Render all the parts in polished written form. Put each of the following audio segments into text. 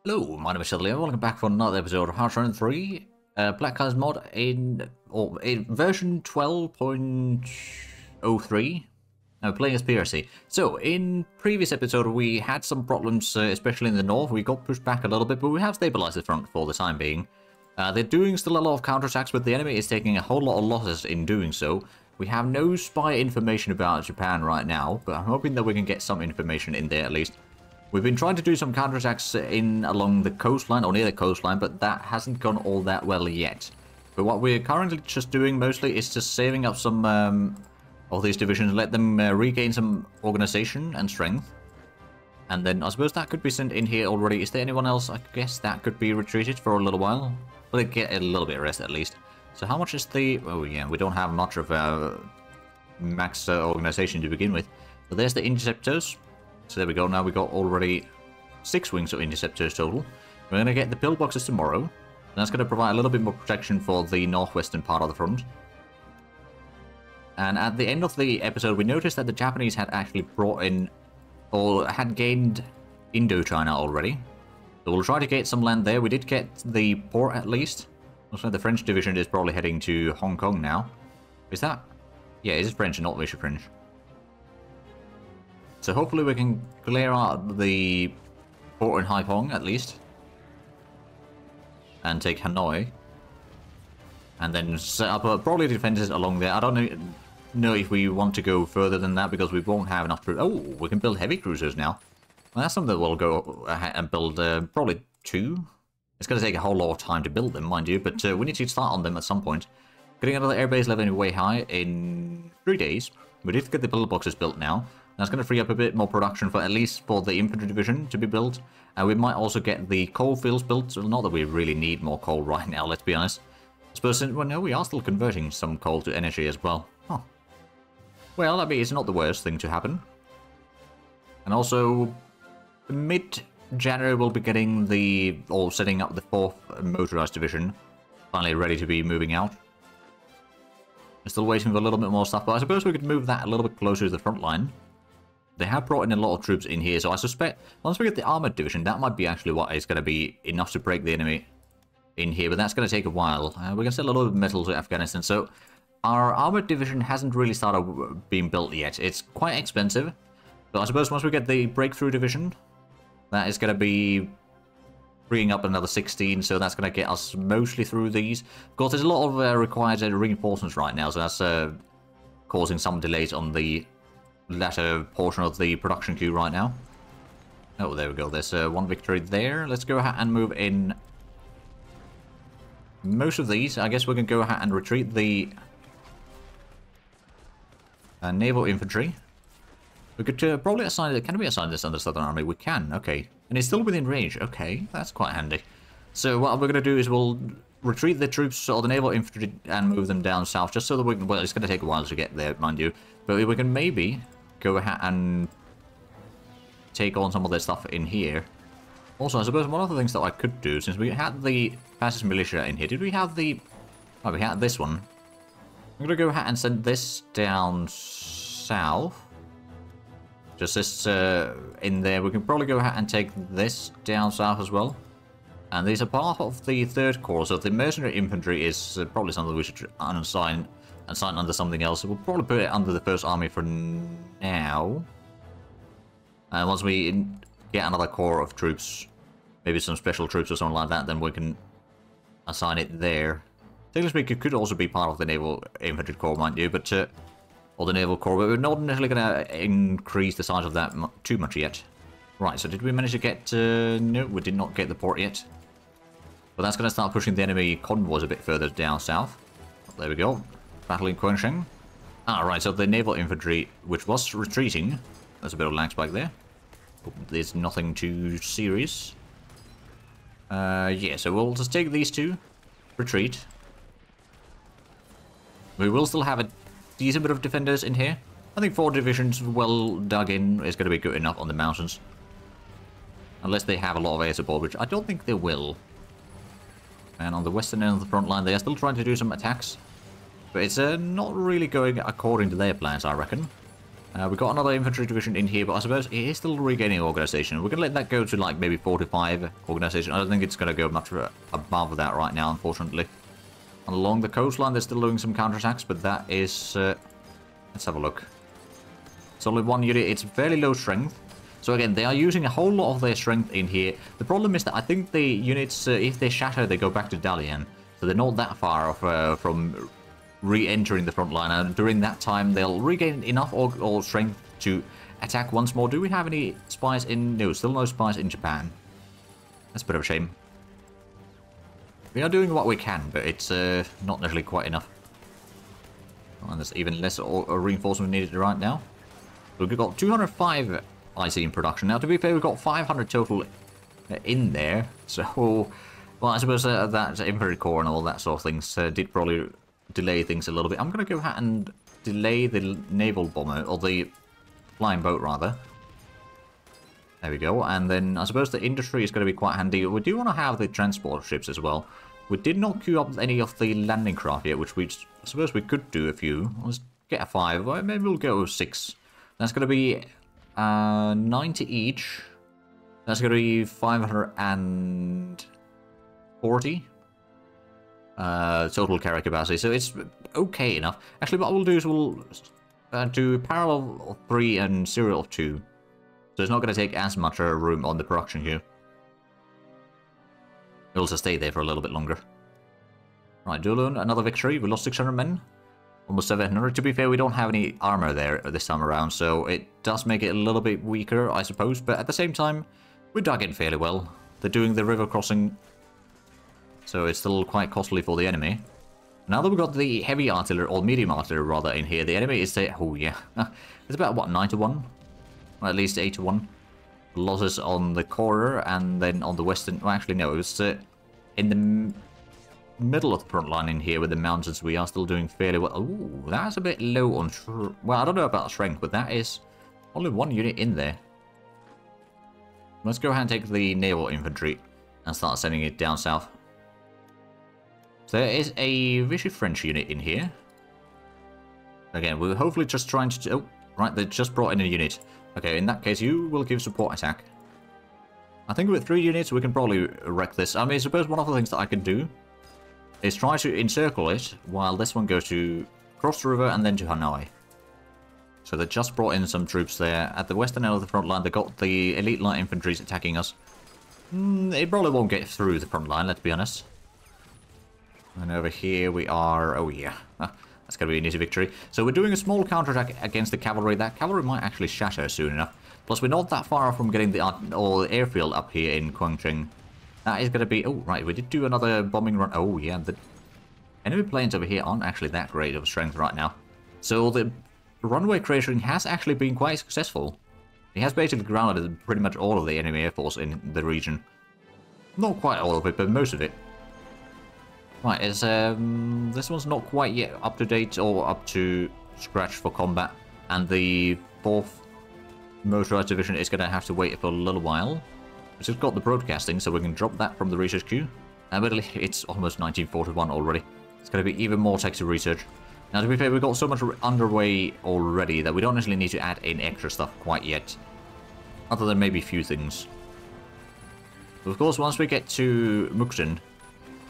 Hello, my name is Shelley, and welcome back for another episode of Attrition 3 Black Cars mod in version 12.03. I'm playing as PRC. So, in previous episode we had some problems, especially in the north. We got pushed back a little bit, but we have stabilized the front for the time being. They're doing still a lot of counterattacks, but the enemy is taking a whole lot of losses in doing so. We have no spy information about Japan right now, but I'm hoping that we can get some information in there at least. We've been trying to do some counterattacks along the coastline, or near the coastline, but that hasn't gone all that well yet. But what we're currently just doing mostly is just saving up some of these divisions, let them regain some organization and strength. And then I suppose that could be sent in here already. Is there anyone else? I guess that could be retreated for a little while. Well, they get a little bit of rest at least. So how much is the... Oh yeah, we don't have much of a max organization to begin with. But there's the interceptors. So there we go, now we got already 6 wings of interceptors total. We're going to get the pillboxes tomorrow. And that's going to provide a little bit more protection for the northwestern part of the front. And at the end of the episode, we noticed that the Japanese had actually brought in, or had gained Indochina already. So we'll try to get some land there. We did get the port at least. Looks like the French division is probably heading to Hong Kong now. Is that? Yeah, it is French and not Vichy French. So hopefully we can clear out the port in Haiphong at least. And take Hanoi. And then set up probably defenses along there. I don't know if we want to go further than that because we won't have enough troops. Oh, we can build heavy cruisers now. Well, that's something that we'll go ahead and build probably 2. It's going to take a whole lot of time to build them, mind you, but we need to start on them at some point. Getting another airbase level way high in 3 days. We did get the pillboxes built now. That's going to free up a bit more production for at least for the infantry division to be built. And we might also get the coal fields built. So not that we really need more coal right now, let's be honest. I suppose, well, no, we are still converting some coal to energy as well. Huh. Well, I mean, it's not the worst thing to happen. And also, mid-January we'll be getting or setting up the 4th motorized division. Finally ready to be moving out. We're still waiting for a little bit more stuff, but I suppose we could move that a little bit closer to the front line. They have brought in a lot of troops in here, so I suspect once we get the armored division, that might be actually what is going to be enough to break the enemy in here, but that's going to take a while. We're going to sell a lot of metal to Afghanistan, so our armored division hasn't really started being built yet. It's quite expensive, but I suppose once we get the breakthrough division, that is going to be freeing up another 16, so that's going to get us mostly through these. Of course, there's a lot of required reinforcements right now, so that's causing some delays on the latter portion of the production queue right now. Oh, there we go. There's one victory there. Let's go ahead and move in most of these. I guess we can go ahead and retreat the naval infantry. We could probably assign it. Can we assign this on the Southern Army? We can. Okay. And it's still within range. Okay, that's quite handy. So what we're going to do is we'll retreat the troops or the naval infantry and move them down south, just so that we can... Well, it's going to take a while to get there, mind you. But we can maybe go ahead and take on some of their stuff in here. Also, I suppose one of the things that I could do, since we had the fascist militia in here, did we have the... Oh, we had this one. I'm going to go ahead and send this down south. Just this in there. We can probably go ahead and take this down south as well. And these are part of the 3rd Corps, so the mercenary infantry is probably something we should unassign and sign under something else. So we'll probably put it under the 1st Army for now. And once we get another corps of troops, maybe some special troops or something like that, then we can assign it there. Technically speaking, it could also be part of the Naval Infantry Corps, mind you, but or the Naval Corps, but we're not necessarily going to increase the size of that too much yet. Right, so did we manage to get... no, we did not get the port yet. But that's going to start pushing the enemy convoys a bit further down south. There we go. Battle in Quansheng. Alright, so the naval infantry, which was retreating. There's a bit of lag spike there. There's nothing too serious. Yeah, so we'll just take these 2. Retreat. We will still have a decent bit of defenders in here. I think 4 divisions well dug in is going to be good enough on the mountains. Unless they have a lot of air support, which I don't think they will. And on the western end of the front line, they are still trying to do some attacks. But it's not really going according to their plans, I reckon. We got another infantry division in here, but I suppose it is still regaining organization. We're going to let that go to like maybe 45 organization. I don't think it's going to go much above that right now, unfortunately. And along the coastline, they're still doing some counterattacks, but that is... let's have a look. It's only one unit. It's fairly low strength. So again, they are using a whole lot of their strength in here. The problem is that I think the units, if they shatter, they go back to Dalian. So they're not that far off from re-entering the front line, and during that time they'll regain enough or strength to attack once more. Do we have any spies in... No, still no spies in Japan. That's a bit of a shame. We are doing what we can, but it's not necessarily quite enough. And there's even less reinforcement needed right now. We've got 205 IC in production. Now, to be fair, we've got 500 total in there. So, well, I suppose that infantry corps and all that sort of things did probably delay things a little bit. I'm going to go ahead and delay the naval bomber, or the flying boat rather. There we go. And then I suppose the industry is going to be quite handy. We do want to have the transport ships as well. We did not queue up any of the landing craft yet, which I suppose we could do a few. Let's get a 5. Well, maybe we'll go 6. That's going to be 90 each. That's going to be 540. Total carry capacity, so it's okay enough. Actually, what we'll do is we'll do parallel of 3 and serial of 2. So it's not going to take as much room on the production queue. It'll just stay there for a little bit longer. Right, Dulun, another victory. We lost 600 men. Almost 700. To be fair, we don't have any armor there this time around, so it does make it a little bit weaker, I suppose. But at the same time, we dug in fairly well. They're doing the river crossing, so it's still quite costly for the enemy. Now that we've got the heavy artillery, or medium artillery rather, in here, the enemy is... oh yeah, it's about, what, 9 to 1? Or at least 8 to 1. Losses on the corner, and then on the western... well, actually, no, it was in the middle of the front line in here with the mountains. We are still doing fairly well. Ooh, that's a bit low on... well, I don't know about strength, but that is only one unit in there. Let's go ahead and take the naval infantry and start sending it down south. So there is a Vichy French unit in here. Again, we're hopefully just trying to... oh, right, they just brought in a unit. Okay, in that case, you will give support attack. I think with 3 units, we can probably wreck this. I mean, I suppose one of the things that I can do is try to encircle it while this one goes to cross the river and then to HoI. So they just brought in some troops there. At the western end of the front line, they got the elite light infantry attacking us. It probably won't get through the front line, let's be honest. And over here we are... oh yeah, that's going to be an easy victory. So we're doing a small counterattack against the cavalry. That cavalry might actually shatter soon enough. Plus we're not that far from getting the airfield up here in Comintern. That is going to be... oh, right, we did do another bombing run. Oh, yeah, the enemy planes over here aren't actually that great of strength right now. So the runway cratering has actually been quite successful. It has basically grounded pretty much all of the enemy air force in the region. Not quite all of it, but most of it. Right, is this one's not quite yet up to date or up to scratch for combat. And the 4th Motorized Division is going to have to wait for a little while. It's just got the broadcasting, so we can drop that from the research queue. And it's almost 1941 already. It's going to be even more tech to research. Now, to be fair, we've got so much underway already that we don't necessarily need to add in extra stuff quite yet. Other than maybe a few things. But of course, once we get to Mukden,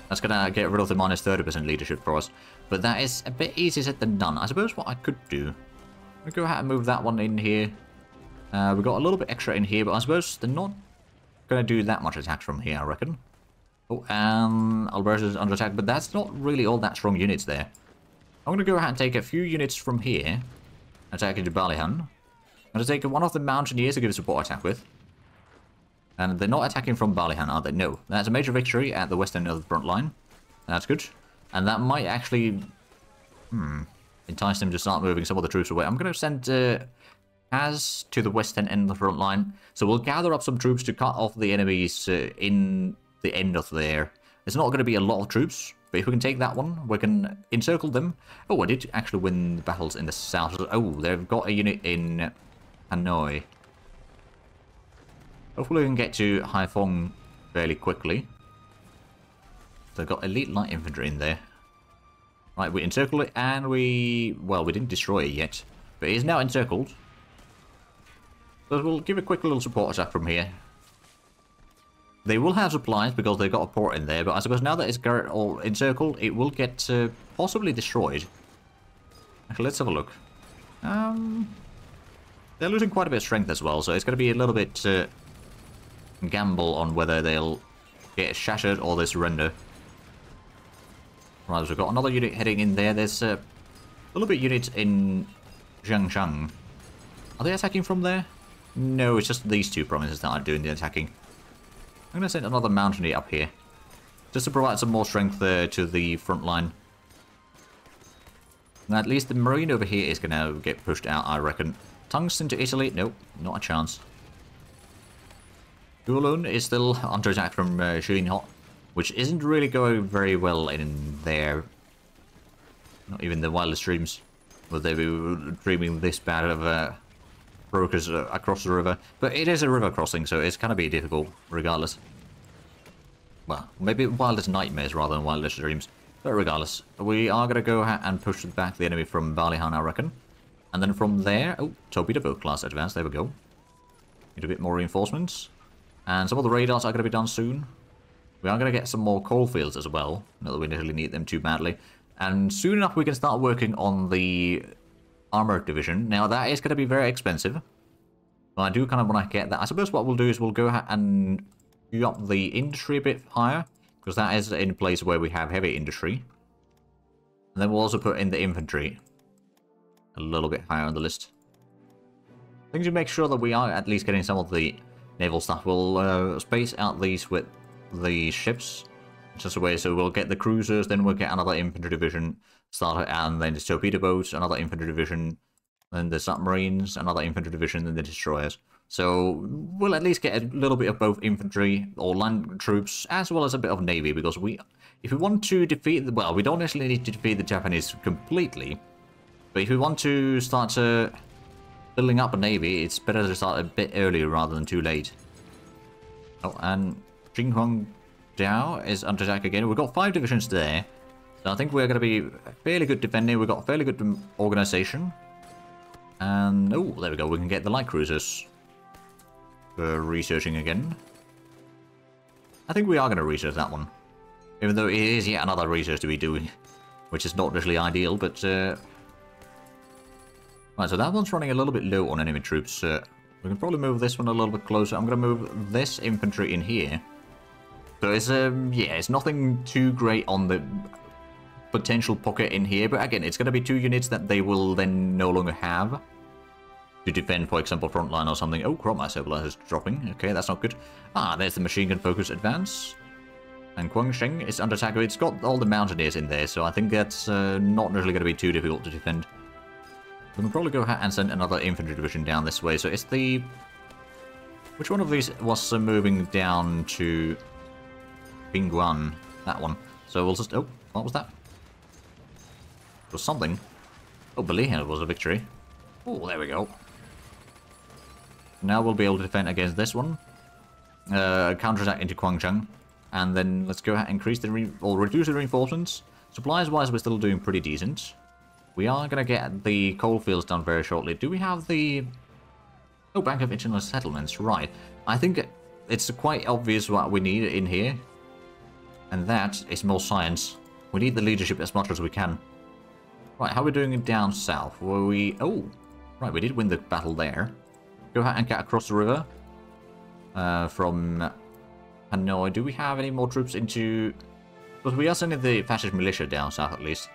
that's going to get rid of the minus 30% leadership for us. But that is a bit easier said than done. I suppose what I could do... we'll go ahead and move that one in here. We've got a little bit extra in here, but I suppose they're not going to do that much attack from here, I reckon. Oh, Alberta's under attack, but that's not really all that strong units there. I'm going to go ahead and take a few units from here. Attack into Balihan. I'm going to take one of the Mountaineers to give a support attack with. And they're not attacking from Balihan, are they? No. That's a major victory at the western end of the front line. That's good. And that might actually... entice them to start moving some of the troops away. I'm going to send Kaz to the western end of the front line. So we'll gather up some troops to cut off the enemies in the end of there. It's not going to be a lot of troops, but if we can take that one, we can encircle them. Oh, I did actually win the battles in the south. Oh, they've got a unit in HoI. Hopefully we can get to Haiphong fairly quickly. They've got elite light infantry in there. Right, we encircle it and we... well, we didn't destroy it yet. But it is now encircled. But we'll give a quick little support attack from here. They will have supplies because they've got a port in there, but I suppose now that it's all encircled, it will get possibly destroyed. Actually, let's have a look. They're losing quite a bit of strength as well, so it's going to be a little bit gamble on whether they'll get shattered or they surrender. Right, so we've got another unit heading in there. There's a little bit units in Jiangshang. Are they attacking from there? No, it's just these two provinces that are doing the attacking. I'm going to send another mountaineer up here, just to provide some more strength to the front line. Now, at least the marine over here is going to get pushed out, I reckon. Tungsten to Italy? Nope, not a chance. Kowloon is still under attack from Xinhua, which isn't really going very well in there. Not even the wildest dreams would they be dreaming this bad of brokers across the river. But it is a river crossing, so it's going to be difficult regardless. Well, maybe wildest nightmares rather than wildest dreams. But regardless, we are going to go ahead and push back the enemy from Balihan, I reckon. And then from there... Oh, torpedo boat class advance, there we go. Need a bit more reinforcements. And some of the radars are going to be done soon. We are going to get some more coal fields as well. Not that we necessarily need them too badly. And soon enough we can start working on the armor division. Now that is going to be very expensive. But I do kind of want to get that. I suppose what we'll do is we'll go ahead and do up the industry a bit higher. Because that is in a place where we have heavy industry. And then we'll also put in the infantry a little bit higher on the list. I think to make sure that we are at least getting some of the naval stuff, we'll space out these with the ships. Just a way, so we'll get the cruisers, then we'll get another infantry division started, and then the torpedo boats, another infantry division, then the submarines, another infantry division, and the destroyers. So we'll at least get a little bit of both infantry or land troops, as well as a bit of navy, because if we want to defeat the, well, we don't necessarily need to defeat the Japanese completely, but if we want to start building up a navy, it's better to start a bit earlier rather than too late. Oh, and Xinhuang Dao is under attack again. We've got 5 divisions there, so I think we're going to be fairly good defending. We've got fairly good organization, and oh, there we go. We can get the light cruisers. Researching again. I think we are going to research that one, even though it is yet another research to be doing, which is not really ideal, but right, so that one's running a little bit low on enemy troops. We can probably move this one a little bit closer. I'm going to move this infantry in here. So it's yeah, it's nothing too great on the potential pocket in here, but again, it's going to be 2 units that they will then no longer have to defend, for example, frontline or something. Oh, Chroma Stabilizer is dropping. Okay, that's not good. Ah, there's the machine gun focus advance. And Guangsheng is under attack. It's got all the mountaineers in there, so I think that's not really going to be too difficult to defend. We can probably go ahead and send another infantry division down this way. So it's the... Which one of these was moving down to Pingguan? That one. So we'll just... Oh, what was that? It was something. Oh, Balihan was a victory. Oh, there we go. Now we'll be able to defend against this one. Counterattack into Guangzhou. And then let's go ahead and increase the reduce the reinforcements. Supplies-wise, we're still doing pretty decent. We are going to get the coal fields done very shortly. Do we have the... Oh, Bank of International Settlements, right. I think it's quite obvious what we need in here. And that is more science. We need the leadership as much as we can. Right, how are we doing it down south? Were we... Oh, right, we did win the battle there. Go ahead and get across the river. From Hanoi. Do we have any more troops into... Because we are sending the fascist militia down south at least.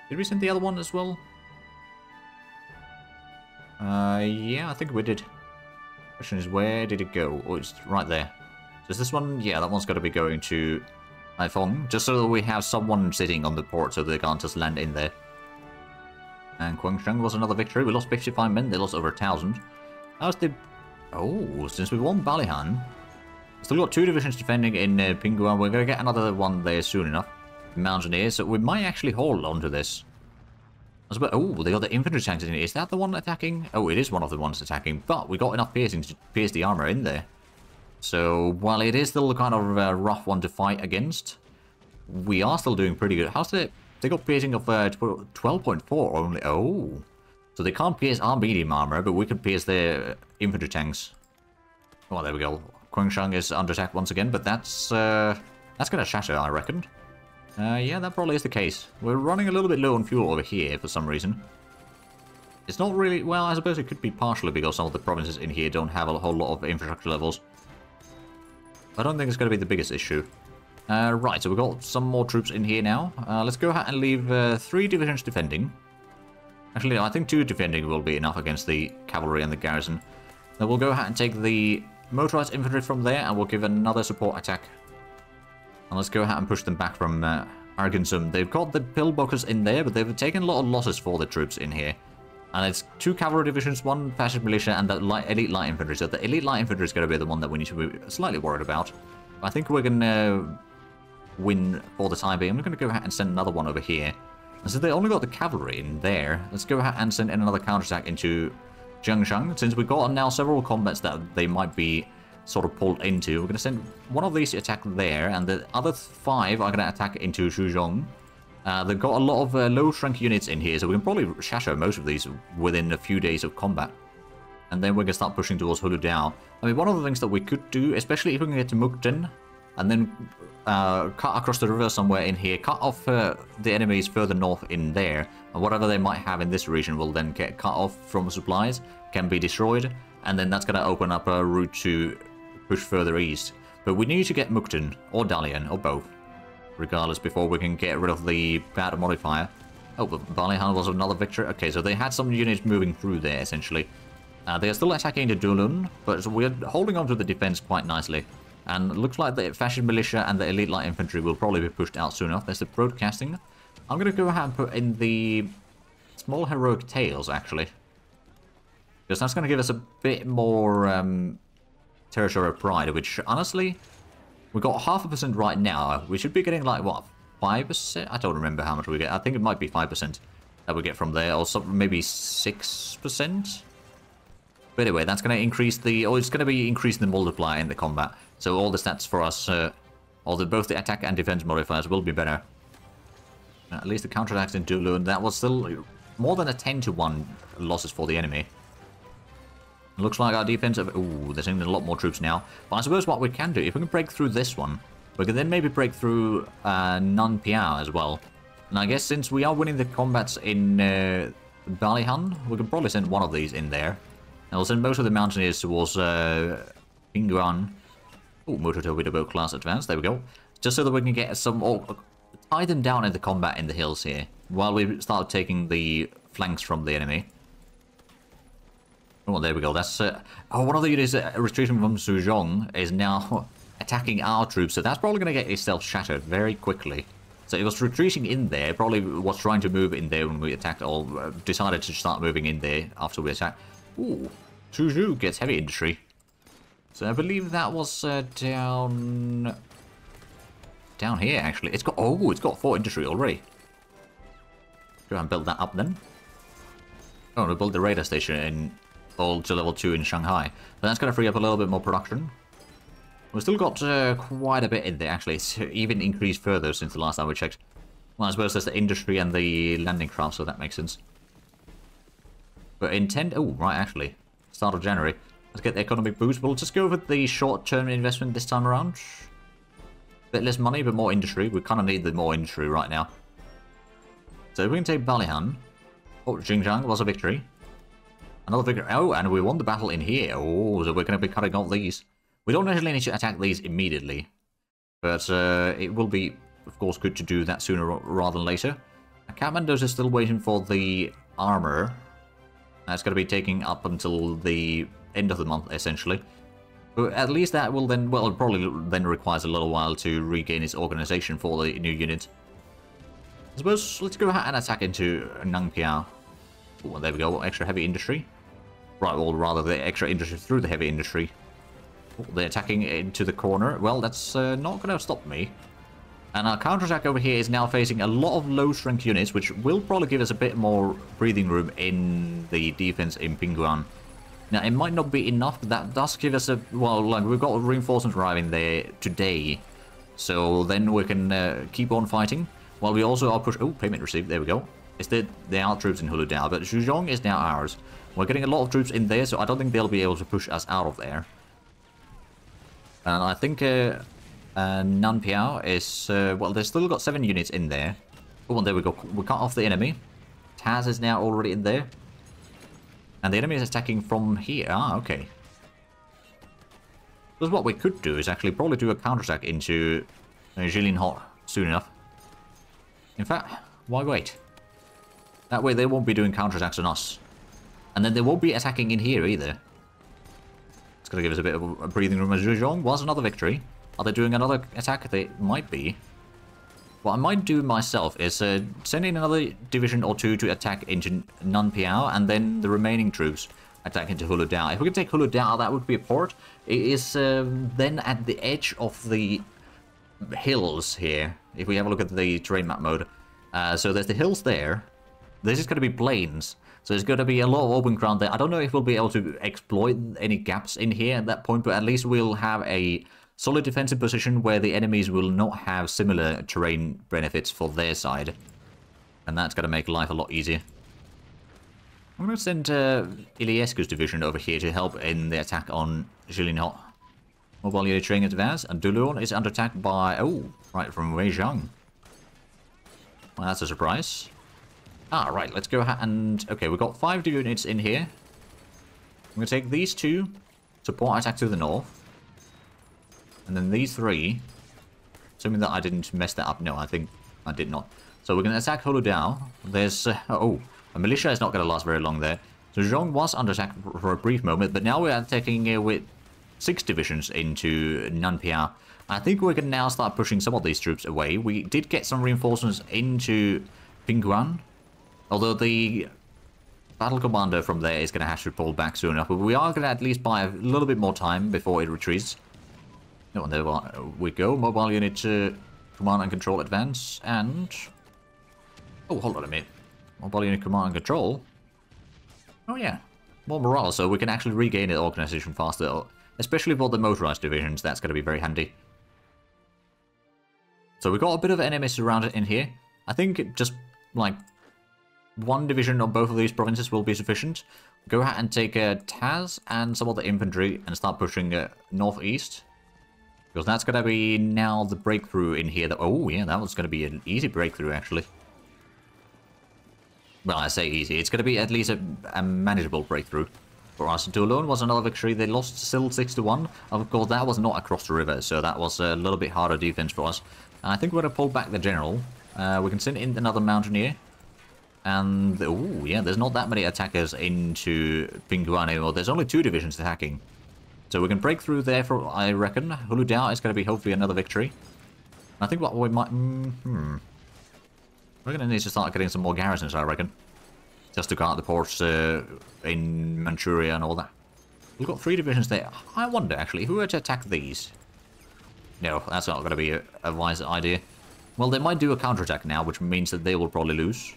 Did we send the other one as well? Yeah, I think we did. Question is, where did it go? Oh, it's right there. So is this one? Yeah, that one's got to be going to Haiphong, just so that we have someone sitting on the port so they can't just land in there. And Guangsheng was another victory. We lost 55 men, they lost over 1,000. How's the... Oh, since we won Balihan, still got 2 divisions defending in Pingguan. We're going to get another one there soon enough. Mountaineers, so we might actually hold on to this. Oh, they got the infantry tanks in here. Is that the one attacking? Oh, it is one of the ones attacking, but we got enough piercing to pierce the armor in there. So, while it is still kind of a rough one to fight against, we are still doing pretty good. How's it? They got piercing of 12.4 only. Oh. So they can't pierce our medium armor, but we can pierce their infantry tanks. Oh, there we go. Guangshang is under attack once again, but that's gonna shatter, I reckon. Yeah, that probably is the case. We're running a little bit low on fuel over here for some reason. It's not really... Well, I suppose it could be partially because some of the provinces in here don't have a whole lot of infrastructure levels. I don't think it's going to be the biggest issue. Right, so we've got some more troops in here now. Let's go ahead and leave 3 divisions defending. Actually, I think 2 defending will be enough against the cavalry and the garrison. Then we'll go ahead and take the motorized infantry from there, and we'll give another support attack. And let's go ahead and push them back from Arkansas. They've got the pillboxers in there, but they've taken a lot of losses for the troops in here. And it's 2 cavalry divisions, 1 fascist militia, and the elite light infantry. So the elite light infantry is going to be the one that we need to be slightly worried about. I think we're going to win for the time being. I'm going to go ahead and send another one over here. And so they only got the cavalry in there. Let's go ahead and send in another counterattack into Jiangshan. Since we've got now several combats that they might be sort of pulled into, we're going to send one of these to attack there, and the other 5 are going to attack into Shuzhong. They've got a lot of low-strength units in here, so we can probably shatter most of these within a few days of combat. And then we're going to start pushing towards Huludao. I mean, one of the things that we could do, especially if we can get to Mukden, and then cut across the river somewhere in here, cut off the enemies further north in there, and whatever they might have in this region will then get cut off from supplies, can be destroyed, and then that's going to open up a route to push further east. But we need to get Mukden, or Dalian, or both, regardless, before we can get rid of the bad modifier. Oh, but Balihan was another victory. Okay, so they had some units moving through there, essentially. They are still attacking the Dulun, but we're holding on to the defense quite nicely. And it looks like the fascist militia and the elite light infantry will probably be pushed out soon enough. There's the broadcasting. I'm going to go ahead and put in the small heroic tales, actually. Because that's going to give us a bit more territorial pride, which, honestly, we've got 0.5% right now. We should be getting, like, what, 5%? I don't remember how much we get. I think it might be 5% that we get from there, or some, maybe 6%? But anyway, that's going to increase the... Or it's going to be increasing the multiplier in the combat. So all the stats for us, both the attack and defense modifiers will be better. At least the counterattacks in Dulun, that was still more than a 10-to-1 losses for the enemy. Looks like our defense... Ooh, they're sending a lot more troops now. But I suppose what we can do, if we can break through this one, we can then maybe break through Nan Piao as well. And I guess since we are winning the combats in Balihan, we can probably send one of these in there. And we'll send most of the mountaineers towards Pingguan. Oh, motor torpedo boat class advanced. There we go. Just so that we can get some... tie them down in the combat in the hills here, while we start taking the flanks from the enemy. Oh, there we go. That's... oh, one of the units retreating from Suzhong is now attacking our troops, so that's probably going to get itself shattered very quickly. So it was retreating in there, probably was trying to move in there when we attacked, or decided to start moving in there after we attacked. Ooh, Suzhou gets heavy industry. So I believe that was down here, actually. It's got... Oh, it's got 4 industry already. Go and build that up, then. Oh, we'll build the radar station in... to level 2 in Shanghai. But that's going to free up a little bit more production. We've still got quite a bit in there, actually. It's even increased further since the last time we checked. Well, I suppose there's the industry and the landing craft, so that makes sense. But in 10... Oh, right, actually. Start of January. Let's get the economic boost. We'll just go with the short-term investment this time around. Bit less money, but more industry. We kind of need the more industry right now. So we can take Balihan. Oh, Xinjiang was a victory. Another victory. Oh, and we won the battle in here. Oh, so we're going to be cutting off these. We don't necessarily need to attack these immediately. But it will be, of course, good to do that sooner rather than later. Kathmandu is still waiting for the armor. That's going to be taking up until the end of the month, essentially. But at least that will then, well, it probably then requires a little while to regain its organization for the new unit. I suppose let's go ahead and attack into Nangpiao. Oh, there we go, extra heavy industry. Right, or rather the extra industry through the heavy industry. Oh, they're attacking into the corner. Well, that's not going to stop me. And our counterattack over here is now facing a lot of low-strength units, which will probably give us a bit more breathing room in the defense in Pingguan. Now, it might not be enough, but that does give us a... Well, like, we've got reinforcements arriving there today. So then we can keep on fighting. While we also are pushing... Oh, payment received. There we go. It's our troops in Huludao, but Zhejiang is now ours. We're getting a lot of troops in there, so I don't think they'll be able to push us out of there. And I think Nanpiao is... well, they've still got 7 units in there. Oh, there we go. We cut off the enemy. Taz is now already in there. And the enemy is attacking from here. Ah, okay. Because what we could do is actually probably do a counterattack into Jilin soon enough. In fact, why wait? That way they won't be doing counterattacks on us. And then they won't be attacking in here either. It's going to give us a bit of a breathing room. Zhejiang was another victory. Are they doing another attack? They might be. What I might do myself is send in another division or 2 to attack into Nanpiao, and then the remaining troops attack into Huludao. If we can take Huludao, that would be a port. It is then at the edge of the hills here, if we have a look at the terrain map mode. So there's the hills there. This is going to be plains. So there's going to be a lot of open ground there. I don't know if we'll be able to exploit any gaps in here at that point, but at least we'll have a solid defensive position where the enemies will not have similar terrain benefits for their side. And that's going to make life a lot easier. I'm going to send Iliescu's division over here to help in the attack on Jilinhot. Mobile unit training advance, and Dulon is under attack by... oh, right, from Weizhang. Well, that's a surprise. Ah, right, let's go ahead and... okay, we've got 5 units in here. I'm going to take these 2, support attack to the north. And then these 3, assuming that I didn't mess that up. No, I think I did not. So we're going to attack Huludao. There's... oh, a militia is not going to last very long there. So Zhong was under attack for a brief moment, but now we're attacking with 6 divisions into Nanpiao. I think we can now start pushing some of these troops away. We did get some reinforcements into Pingguan, although the battle commander from there is going to have to pull back soon enough. But we are going to at least buy a little bit more time before it retreats. No, there we go. Mobile unit command and control advance, and... oh, hold on a minute. Mobile unit command and control? Oh yeah, more morale, so we can actually regain the organization faster. Especially for the motorized divisions, that's going to be very handy. So we've got a bit of enemies surrounded in here. I think just, like, 1 division of both of these provinces will be sufficient. Go ahead and take Taz and some of the infantry and start pushing northeast. Because that's going to be now the breakthrough in here. Oh, yeah, that was going to be an easy breakthrough, actually. Well, I say easy. It's going to be at least a manageable breakthrough for us. Toulon was another victory. They lost still 6-1. Of course, that was not across the river, so that was a little bit harder defense for us. And I think we're going to pull back the general. We can send in another mountaineer. And, oh, yeah, there's not that many attackers into Pingguan anymore. There's only 2 divisions attacking. So we can break through there, for I reckon. Huludao is going to be hopefully another victory. I think what we might... we're going to need to start getting some more garrisons, I reckon. Just to guard the ports in Manchuria and all that. We've got 3 divisions there. I wonder, actually, who were to attack these? No, that's not going to be a wise idea. Well, they might do a counterattack now, which means that they will probably lose.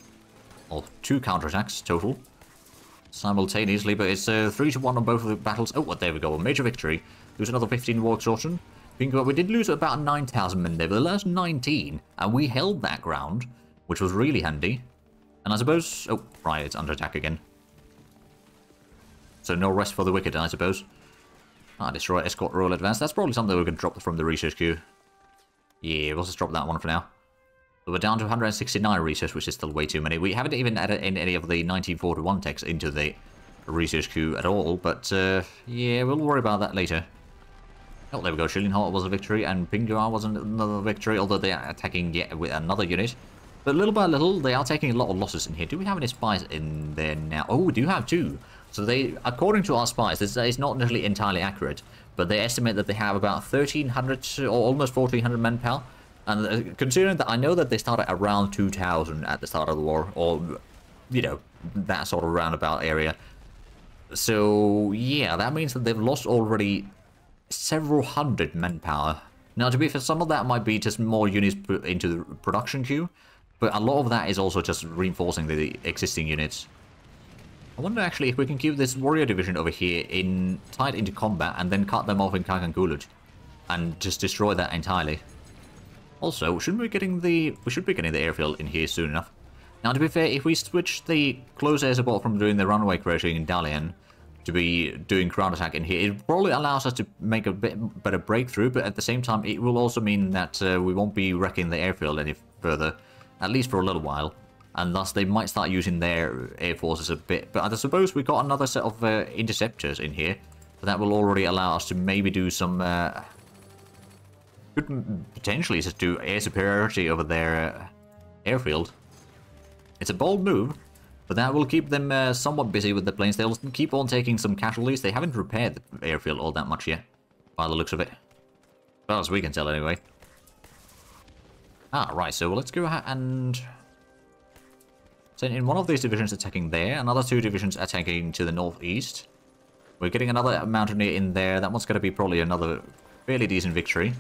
Or 2 counterattacks total. Simultaneously, but it's 3-1 on both of the battles. Oh, well, there we go. A major victory. Lose another 15 war exhaustion. We did lose about 9,000 men there, but the last 19. And we held that ground, which was really handy. And I suppose... oh, right, it's under attack again. So no rest for the wicked, I suppose. Ah, destroy escort royal advance. That's probably something we can drop from the research queue. Yeah, we'll just drop that one for now. So we're down to 169 research, which is still way too many. We haven't even added in any of the 1941 texts into the research queue at all, but yeah, we'll worry about that later. Oh, there we go. Shilinhot was a victory, and Pingguan was another victory, although they are attacking yet with another unit. But little by little, they are taking a lot of losses in here. Do we have any spies in there now? Oh, we do have 2. So they, according to our spies, this is not necessarily entirely accurate, but they estimate that they have about 1,300 or almost 1,400 manpower. And considering that I know that they started around 2,000 at the start of the war, or, you know, that sort of roundabout area. So, yeah, that means that they've lost already several hundred manpower. Now, to be fair, some of that might be just more units put into the production queue, but a lot of that is also just reinforcing the existing units. I wonder actually if we can keep this warrior division over here tied into combat and then cut them off in Kakangulut and just destroy that entirely. Also, we should be getting the airfield in here soon enough. Now, to be fair, if we switch the close air support from doing the runway crashing in Dalian to be doing ground attack in here, it probably allows us to make a bit better breakthrough, but at the same time, it will also mean that we won't be wrecking the airfield any further, at least for a little while, and thus they might start using their air forces a bit. But I suppose we've got another set of interceptors in here, so that will already allow us to maybe do some... could potentially just do air superiority over their airfield. It's a bold move, but that will keep them somewhat busy with the planes. They'll keep on taking some casualties. They haven't repaired the airfield all that much yet, by the looks of it. As far as we can tell, anyway. Ah, right, so let's go ahead and send in one of these divisions attacking there, another 2 divisions attacking to the northeast. We're getting another mountaineer in there. That one's going to be probably another fairly decent victory.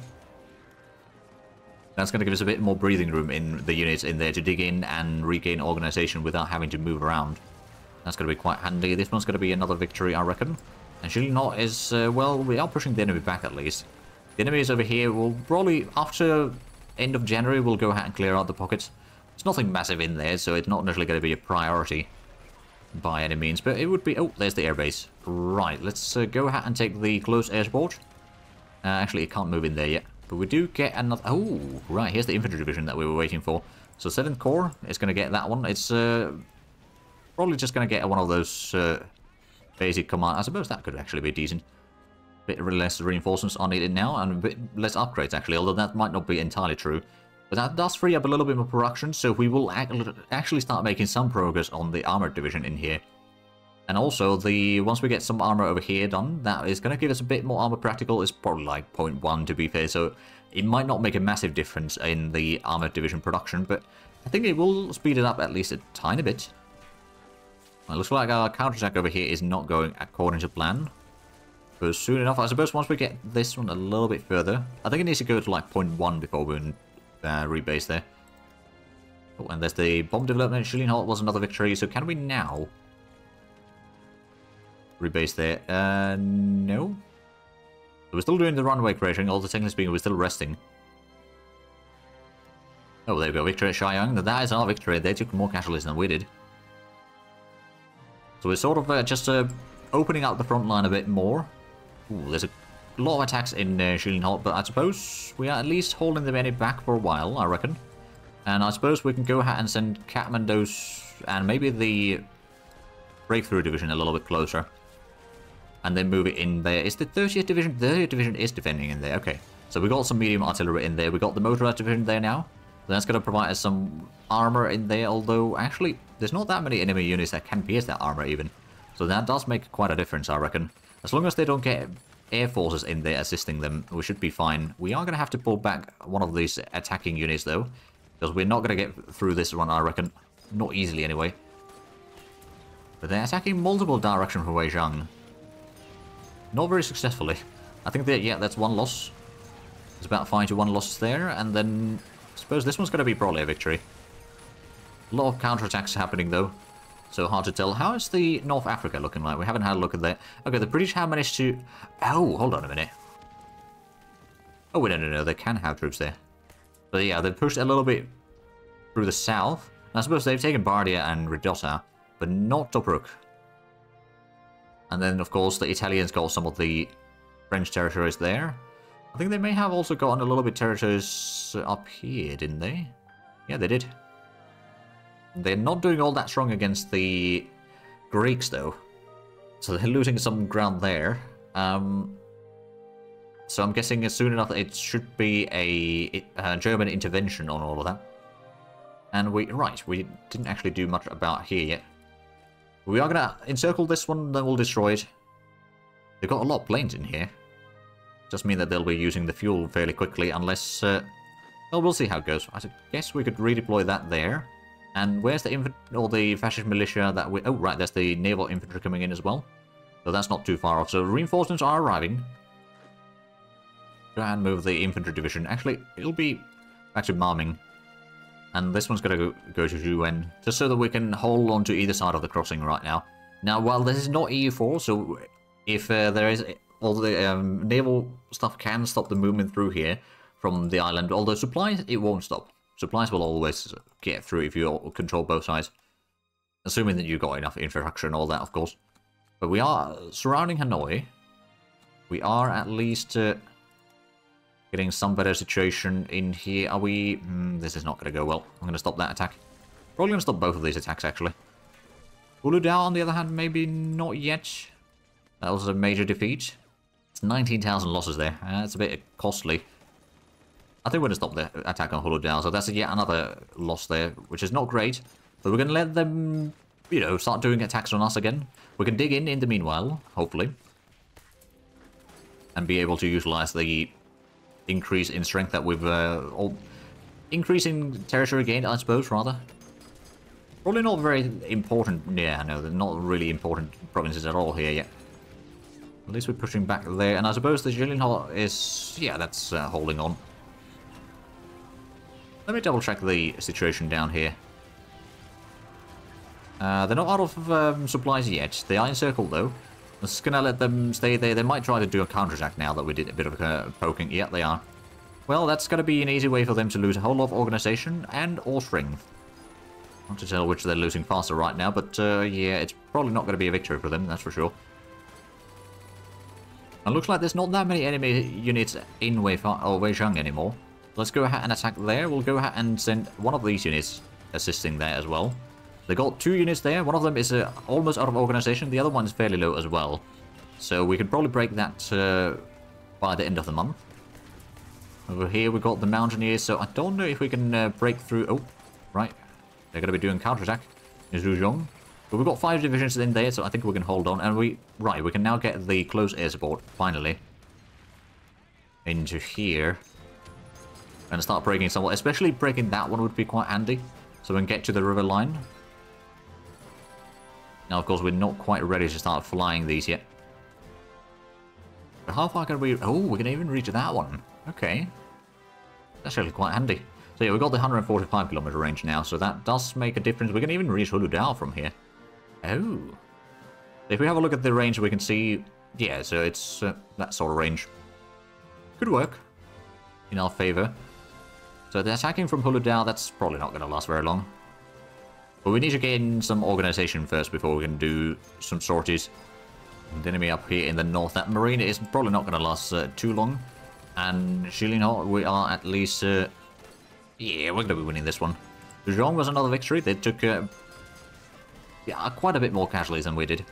That's going to give us a bit more breathing room in the units in there to dig in and regain organization without having to move around. That's going to be quite handy. This one's going to be another victory, I reckon. And Shillinghot is, well, we are pushing the enemy back at least. The enemies over here will probably, after end of January, we'll go ahead and clear out the pockets. There's nothing massive in there, so it's not necessarily going to be a priority by any means. But it would be... Oh, there's the airbase. Right, let's go ahead and take the close air support. Actually, it can't move in there yet. But we do get another... Oh, right, here's the infantry division that we were waiting for. So 7th Corps is going to get that one. It's probably just going to get one of those basic command... I suppose that could actually be decent. A bit less reinforcements are needed now, and a bit less upgrades, actually, although that might not be entirely true. But that does free up a little bit more production, so we will actually start making some progress on the armored division in here. And also, once we get some armor over here done, that is going to give us a bit more armor practical. It's probably like 0.1 to be fair, so it might not make a massive difference in the armored division production, but I think it will speed it up at least a tiny bit. It looks like our counterattack over here is not going according to plan. But soon enough, I suppose once we get this one a little bit further, I think it needs to go to like 0.1 before we rebase there. Oh, and there's the bomb development. Shillinghot was another victory, so can we now... rebase there? No. So we're still doing the runway crashing, although technically speaking we're still resting. Oh, there we go, victory at Shaiyang. That is our victory. They took more casualties than we did. So we're sort of just opening up the front line a bit more. Ooh, there's a lot of attacks in Shillinghot, but I suppose we are at least holding the many back for a while, I reckon. And I suppose we can go ahead and send Kathmandu's and maybe the Breakthrough Division a little bit closer. And then move it in there. Is the 30th Division? The 30th Division is defending in there. Okay. So we got some medium artillery in there. We got the motorized division there now. That's going to provide us some armor in there. Although, actually, there's not that many enemy units that can pierce that armor even. So that does make quite a difference, I reckon. As long as they don't get air forces in there assisting them, we should be fine. We are going to have to pull back one of these attacking units, though. Because we're not going to get through this one, I reckon. Not easily, anyway. But they're attacking multiple directions from Weizhang. Not very successfully. I think that, yeah, that's one loss. There's about 5 to 1 losses there, and then I suppose this one's going to be probably a victory. A lot of counterattacks happening, though. So hard to tell. How is the North Africa looking like? We haven't had a look at that. Okay, the British have managed to... Oh, hold on a minute. Oh, wait, no, they can have troops there. But yeah, they've pushed a little bit through the south. And I suppose they've taken Bardia and Ridotta, but not Tobruk. And then, of course, the Italians got some of the French territories there. I think they may have also gotten a little bit territories up here, didn't they? Yeah, they did. They're not doing all that strong against the Greeks, though. So they're losing some ground there. So I'm guessing soon enough it should be a German intervention on all of that. And we didn't actually do much about here yet. We are going to encircle this one, then we'll destroy it. They've got a lot of planes in here. Just mean that they'll be using the fuel fairly quickly, unless... well, we'll see how it goes. I guess we could redeploy that there. And where's the fascist militia that we... Oh, right, there's the naval infantry coming in as well. So that's not too far off. So reinforcements are arriving. Go ahead and move the infantry division. Actually, it'll be back to Marming. And this one's going to go to Zhuwen, just so that we can hold on to either side of the crossing right now. Now, while this is not EU4, so if there is... all the naval stuff can stop the movement through here from the island, although supplies, it won't stop. Supplies will always get through if you control both sides. Assuming that you've got enough infrastructure and all that, of course. But we are surrounding Hanoi. We are at least getting some better situation in here. Are we... this is not going to go well. I'm going to stop that attack. Probably going to stop both of these attacks, actually. Uludao, on the other hand, maybe not yet. That was a major defeat. It's 19,000 losses there. That's a bit costly. I think we're going to stop the attack on Uludao, so that's yet another loss there, which is not great. But we're going to let them, you know, start doing attacks on us again. We can dig in the meanwhile, hopefully. And be able to utilize the increase in strength that we've... or increase in territory gained, I suppose, rather. Probably not very important... Yeah, no, they're not really important provinces at all here yet. At least we're pushing back there. And I suppose the Jillianhal is... Yeah, that's holding on. Let me double check the situation down here. They're not out of supplies yet. They are encircled, though. I'm just going to let them stay there. They might try to do a counterattack now that we did a bit of poking. Yeah, they are. Well, that's going to be an easy way for them to lose a whole lot of organization and or strength. Not to tell which they're losing faster right now, but yeah, it's probably not going to be a victory for them, that's for sure. It looks like there's not that many enemy units in Weizhang anymore. Let's go ahead and attack there. We'll go ahead and send one of these units assisting there as well. They got 2 units there. One of them is almost out of organization. The other one is fairly low as well. So we could probably break that by the end of the month. Over here we got the Mountaineers, so I don't know if we can break through... Oh, right. They're going to be doing counterattack in Zhejiang. But we've got 5 divisions in there, so I think we can hold on. And we can now get the close air support, finally. Into here. And start breaking somewhat. Especially breaking that one would be quite handy. So we can get to the river line. Now, of course, we're not quite ready to start flying these yet. But how far can we... Oh, we can even reach that one. Okay. That's actually quite handy. So yeah, we've got the 145 kilometer range now, so that does make a difference. We can even reach Uludao from here. Oh. If we have a look at the range, we can see... Yeah, so it's that sort of range. Could work. In our favor. So the attacking from Uludao, that's probably not going to last very long. But we need to gain some organization first before we can do some sorties. And the enemy up here in the north, that marine is probably not going to last too long. And Jillianhal, we are at least... yeah, we're going to be winning this one. Zhejiang was another victory. They took yeah, quite a bit more casualties than we did.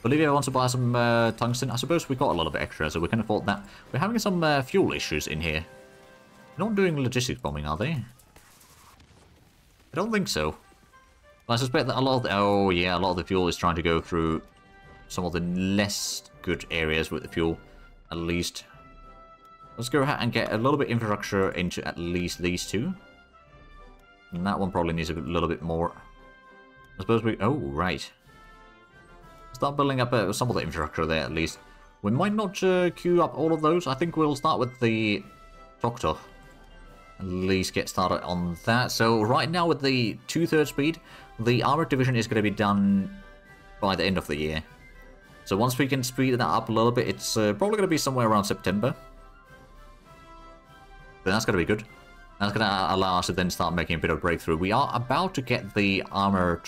Bolivia wants to buy some tungsten. I suppose we got a little bit extra, so we can afford that. We're having some fuel issues in here. They're not doing logistics bombing, are they? I don't think so. I suspect that a lot of the... Oh, yeah, a lot of the fuel is trying to go through some of the less good areas with the fuel, at least. Let's go ahead and get a little bit of infrastructure into at least these 2. And that one probably needs a little bit more. I suppose we... Oh, right. Start building up some of the infrastructure there, at least. We might not queue up all of those. I think we'll start with the Doctor. At least get started on that. So right now with the 2/3 speed, the armored division is going to be done by the end of the year. So once we can speed that up a little bit, it's probably going to be somewhere around September. But that's going to be good. That's going to allow us to then start making a bit of a breakthrough. We are about to get the armored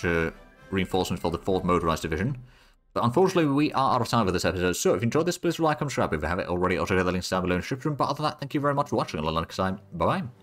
reinforcements for the 4th motorized division. But unfortunately, we are out of time for this episode. So if you enjoyed this, please like and subscribe if you haven't already. I'll check out the links down below in the description. But other than that, thank you very much for watching. Until next time, bye-bye.